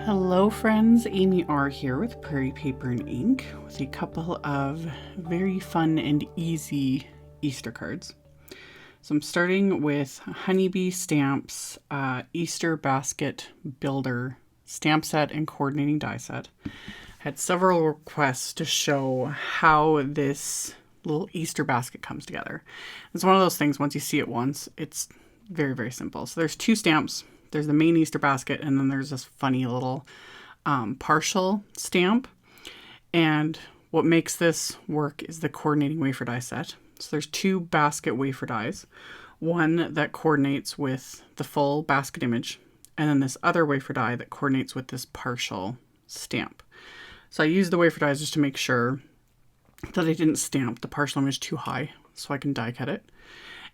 Hello friends, AmyR here with Prairie Paper and Ink with a couple of very fun and easy Easter cards. So I'm starting with Honeybee Stamps, Easter Basket Builder Stamp Set and Coordinating Die Set. I had several requests to show how this little Easter basket comes together. It's one of those things, once you see it once, it's very, very simple. So there's two stamps. There's the main Easter basket, and then there's this funny little partial stamp. And what makes this work is the coordinating wafer die set. So there's two basket wafer dies, one that coordinates with the full basket image, and then this other wafer die that coordinates with this partial stamp. So I used the wafer dies just to make sure that I didn't stamp the partial image too high so I can die cut it.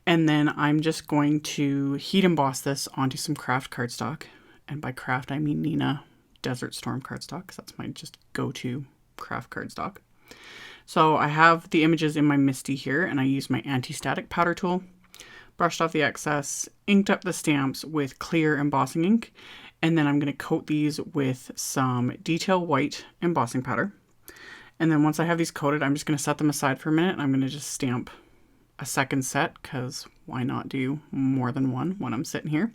And then I'm just going to heat emboss this onto some craft cardstock. And by craft, I mean Neenah Desert Storm cardstock, because that's my just go-to craft cardstock. So I have the images in my MISTI here, and I used my anti-static powder tool, brushed off the excess, inked up the stamps with clear embossing ink, and then I'm going to coat these with some detail white embossing powder. And then once I have these coated, I'm just going to set them aside for a minute, and I'm going to just stamp a second set, because why not do more than one when I'm sitting here.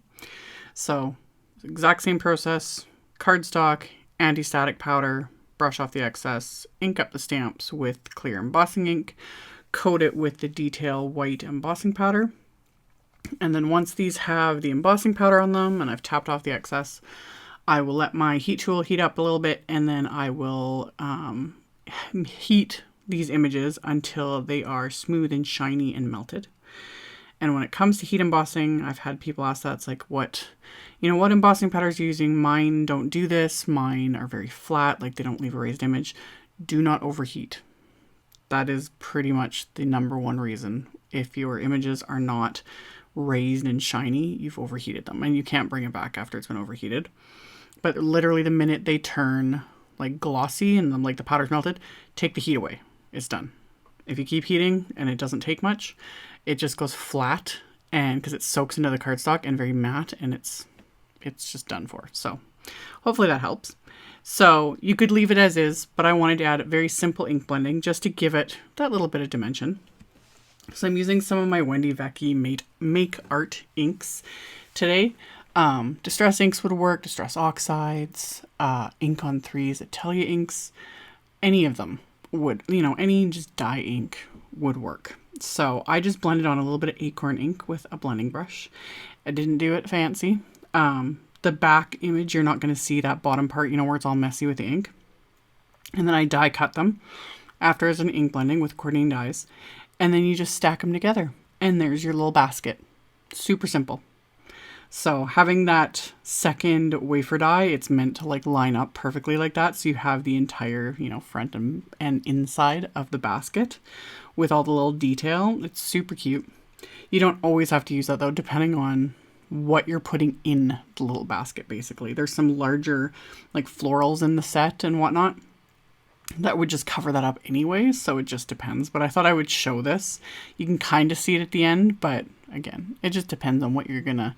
So exact same process, cardstock, anti-static powder, brush off the excess, ink up the stamps with clear embossing ink, coat it with the detail white embossing powder. And then once these have the embossing powder on them and I've tapped off the excess, I will let my heat tool heat up a little bit, and then I will heat these images until they are smooth and shiny and melted. And when it comes to heat embossing, I've had people ask that. It's like, what embossing powder are you using? Mine don't do this. Mine are very flat, like they don't leave a raised image. Do not overheat. That is pretty much the number one reason. If your images are not raised and shiny, you've overheated them, and you can't bring it back after it's been overheated. But literally the minute they turn like glossy and then like the powder's melted, take the heat away. It's done. If you keep heating and it doesn't take much, it just goes flat, and because it soaks into the cardstock and very matte, and it's just done for. So hopefully that helps. So you could leave it as is, but I wanted to add a very simple ink blending just to give it that little bit of dimension. So I'm using some of my Wendy Vecchi Make Art inks today. Distress inks would work, Distress Oxides, Ink on 3s, Atelier inks, any of them would, any just dye ink would work. So I just blended on a little bit of ACORN ink with a blending brush. I didn't do it fancy. The back image, you're not going to see that bottom part, where it's all messy with the ink. And then I die cut them after as an ink blending with coordinating dies. And then you just stack them together. And there's your little basket. Super simple. So having that second wafer die, it's meant to like line up perfectly like that. So you have the entire, front and inside of the basket with all the little detail. It's super cute. You don't always have to use that though, depending on what you're putting in the little basket, basically. There's some larger like florals in the set and whatnot that would just cover that up anyway. So it just depends. But I thought I would show this. You can kind of see it at the end, but again, it just depends on what you're gonna,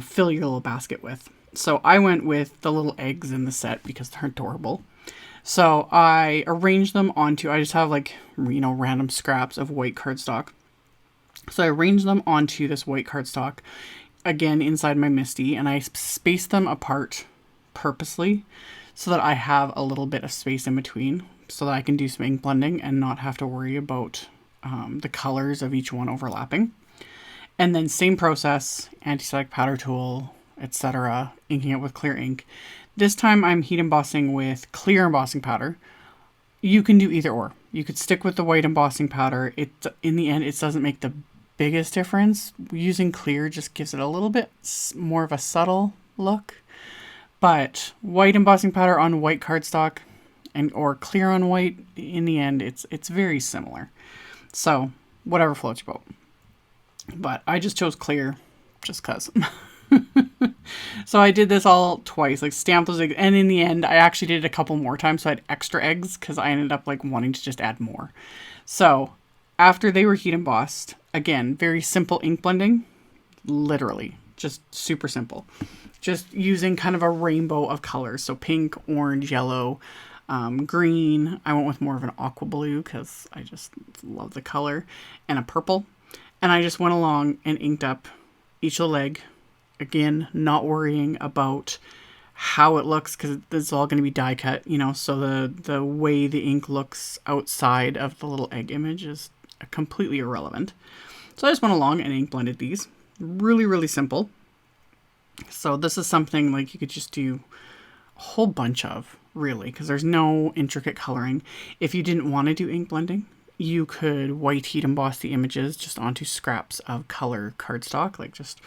fill your little basket with. So I went with the little eggs in the set because they're adorable. So I arranged them onto, I just have like, random scraps of white cardstock. So I arranged them onto this white cardstock, again, inside my MISTI, and I spaced them apart purposely so that I have a little bit of space in between so that I can do some ink blending and not have to worry about the colors of each one overlapping. And then same process, anti-static powder tool, etc., inking it with clear ink. This time I'm heat embossing with clear embossing powder. You can do either or. You could stick with the white embossing powder. In the end, it doesn't make the biggest difference. Using clear just gives it a little bit more of a subtle look. But white embossing powder on white cardstock or clear on white, in the end, it's very similar. So whatever floats your boat. But I just chose clear just because. So I did this all twice, like stamped those eggs. And in the end, I actually did it a couple more times. So I had extra eggs because I ended up like wanting to just add more. So after they were heat embossed, again, very simple ink blending. Literally Just super simple. Just using kind of a rainbow of colors. So pink, orange, yellow, green. I went with more of an aqua blue because I just love the color, and a purple. And I just went along and inked up each little egg. Again, not worrying about how it looks because this is all going to be die cut, you know, so the way the ink looks outside of the little egg image is completely irrelevant. So I just went along and ink blended these. Really, really simple. So this is something like you could just do a whole bunch of, really, because there's no intricate coloring. If you didn't want to do ink blending, you could white heat emboss the images just onto scraps of color cardstock, like just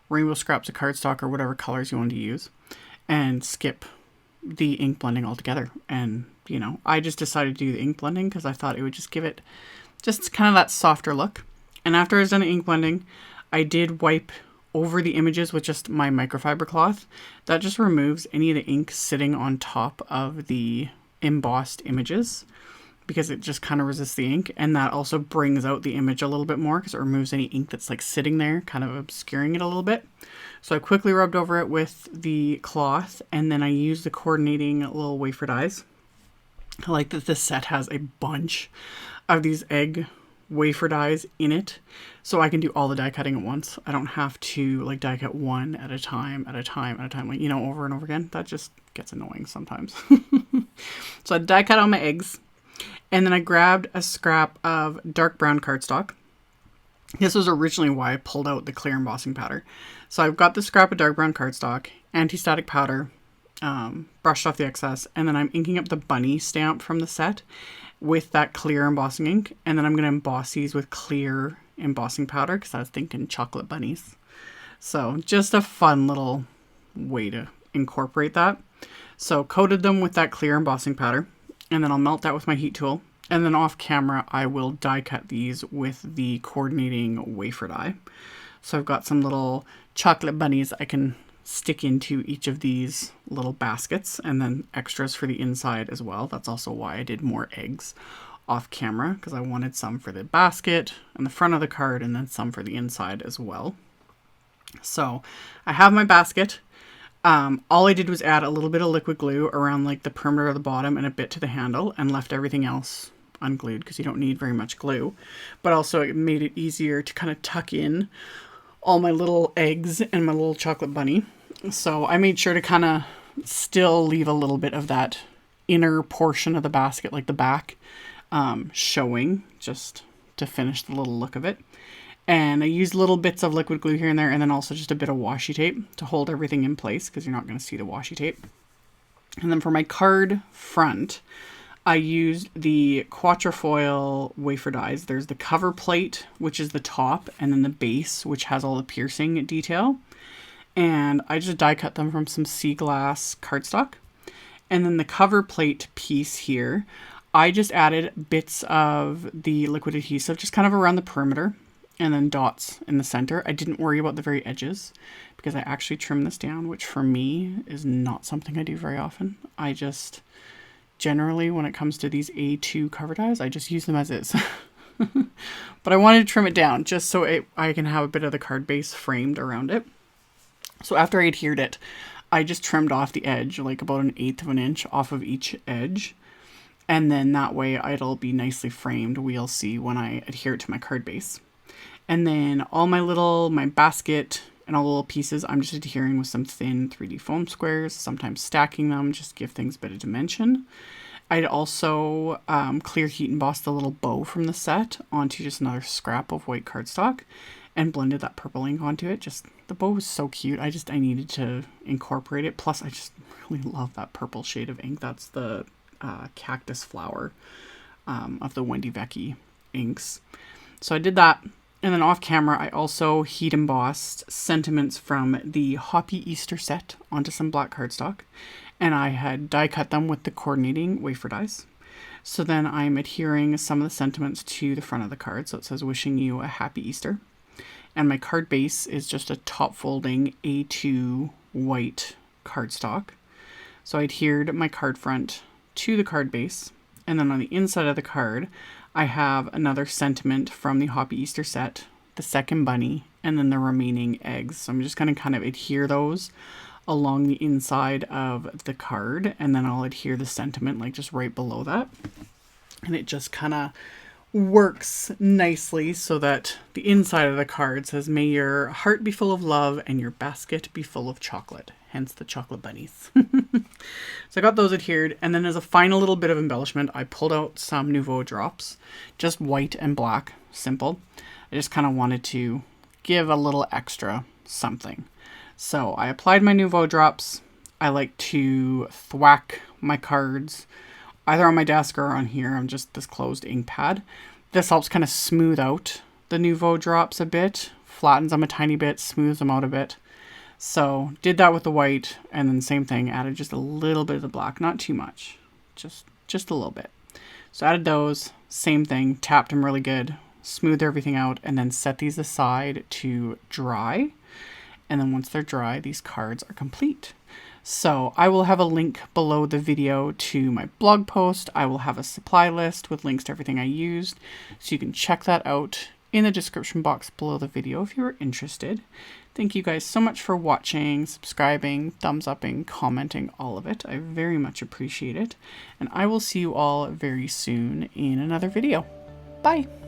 rainbow scraps of cardstock or whatever colors you want to use, and skip the ink blending altogether. And, you know, I just decided to do the ink blending because I thought it would just give it just kind of that softer look. And after I was done ink blending, I did wipe over the images with just my microfiber cloth. That just removes any of the ink sitting on top of the embossed images because it just kind of resists the ink. And that also brings out the image a little bit more because it removes any ink that's like sitting there, kind of obscuring it a little bit. So I quickly rubbed over it with the cloth, and then I used the coordinating little wafer dies. I like that this set has a bunch of these egg wafer dies in it, so I can do all the die cutting at once. I don't have to like die cut one at a time, like, you know, over and over again. That just gets annoying sometimes. So I die cut all my eggs, and then I grabbed a scrap of dark brown cardstock. This was originally why I pulled out the clear embossing powder. So I've got the scrap of dark brown cardstock, anti-static powder, brushed off the excess, and then I'm inking up the bunny stamp from the set with that clear embossing ink. And then I'm going to emboss these with clear embossing powder because I was thinking chocolate bunnies. So just a fun little way to incorporate that. So coated them with that clear embossing powder, and then I'll melt that with my heat tool. And then off camera, I will die cut these with the coordinating wafer die. So I've got some little chocolate bunnies I can stick into each of these little baskets, and then extras for the inside as well. That's also why I did more eggs off camera, because I wanted some for the basket and the front of the card, and then some for the inside as well. So I have my basket. All I did was add a little bit of liquid glue around like the perimeter of the bottom and a bit to the handle, and left everything else unglued because you don't need very much glue. But also it made it easier to kind of tuck in all my little eggs and my little chocolate bunny. So I made sure to kind of still leave a little bit of that inner portion of the basket, like the back, showing, just to finish the little look of it. And I used little bits of liquid glue here and there, and then also just a bit of washi tape to hold everything in place because you're not going to see the washi tape. And then for my card front, I used the Quatrefoil wafer dies. There's the cover plate, which is the top, and then the base, which has all the piercing detail. And I just die cut them from some sea glass cardstock. And then the cover plate piece here, I just added bits of the liquid adhesive, just kind of around the perimeter, and then dots in the center. I didn't worry about the very edges because I actually trimmed this down, which for me is not something I do very often. I just generally, when it comes to these A2 cover dies, I just use them as is. But I wanted to trim it down just so I can have a bit of the card base framed around it. So after I adhered it, I just trimmed off the edge, like about 1/8 of an inch off of each edge. And then that way it'll be nicely framed. We'll see when I adhere it to my card base. And then all my basket and all the little pieces, I'm just adhering with some thin 3D foam squares, sometimes stacking them, just to give things a bit of dimension. I'd also clear heat embossed the little bow from the set onto just another scrap of white cardstock and blended that purple ink onto it. Just, the bow was so cute. I needed to incorporate it. Plus, I just really love that purple shade of ink. That's the cactus flower of the Wendy Vecchi inks. So I did that. And then off camera, I also heat embossed sentiments from the Hoppy Easter set onto some black cardstock. And I had die cut them with the coordinating wafer dies. So then I'm adhering some of the sentiments to the front of the card. So it says, "Wishing you a happy Easter." And my card base is just a top folding A2 white cardstock. So I adhered my card front to the card base. And then on the inside of the card, I have another sentiment from the Hoppy Easter set, the second bunny, and then the remaining eggs. So I'm just going to kind of adhere those along the inside of the card, and then I'll adhere the sentiment like just right below that. And it just kind of works nicely so that the inside of the card says, "May your heart be full of love and your basket be full of chocolate." Hence the chocolate bunnies. So I got those adhered, and then as a final little bit of embellishment, I pulled out some Nouveau drops, just white and black, simple. I just kind of wanted to give a little extra something. So I applied my Nouveau drops. I like to thwack my cards either on my desk or on here. I'm just this closed ink pad. This helps kind of smooth out the Nouveau drops a bit, flattens them a tiny bit, smooths them out a bit. So did that with the white, and then same thing, added just a little bit of the black, not too much, just a little bit. So added those, same thing, tapped them really good, smoothed everything out, and then set these aside to dry. And then once they're dry, these cards are complete. So I will have a link below the video to my blog post. I will have a supply list with links to everything I used, so you can check that out in the description box below the video if you are interested. Thank you guys so much for watching, subscribing, thumbs upping, commenting, all of it. I very much appreciate it. And I will see you all very soon in another video. Bye!